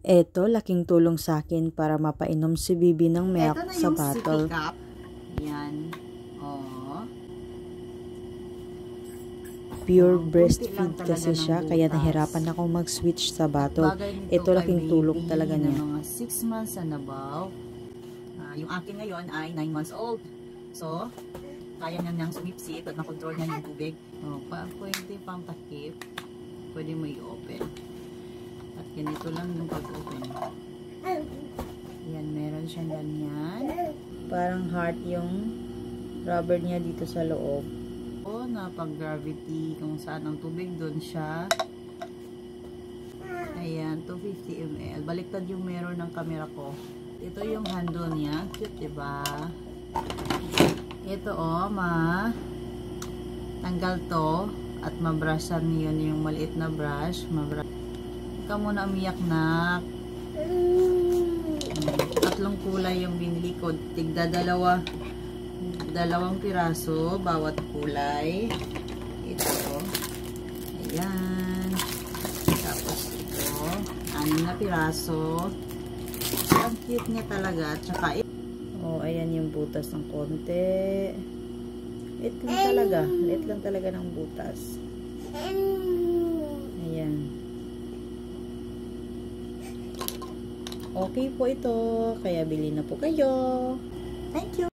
Eto, laking tulong sa akin para mapainom si Bibi ng milk sa bottle. Cup. Yan. Oh. Pure breastfeed kasi siya, kaya nahirapan akong mag-switch sa bottle. Ito laking tulong talaga niya. Mga 6 months and above. Yung akin ngayon ay 9 months old. So, kaya niya niyang sumipsip at makontrol niya yung tubig. Pwede pang takip. Pwede mo i-open. At ganito lang yung pag-open. Yan, meron siyang ganyan. Parang heart yung rubber niya dito sa loob. O, na pag-gravity, kung saan ang tubig, doon siya. Ayan, 250 ml. Baliktad yung mirror ng camera ko. Ito yung handle niya. Cute, diba? Ito, tanggal to. At mabrushan yun yung maliit na brush. Huwag ka muna umiyak, nak. Tatlong kulay yung binili ko. Tigda dalawang piraso bawat kulay. Ito. Ayan. Tapos ito. 6 na piraso. Ang cute niya talaga. Tsaka Ayan yung butas ng konti. Liit lang talaga ng butas. Ayan. Okay po ito. Kaya bili na po kayo. thank you.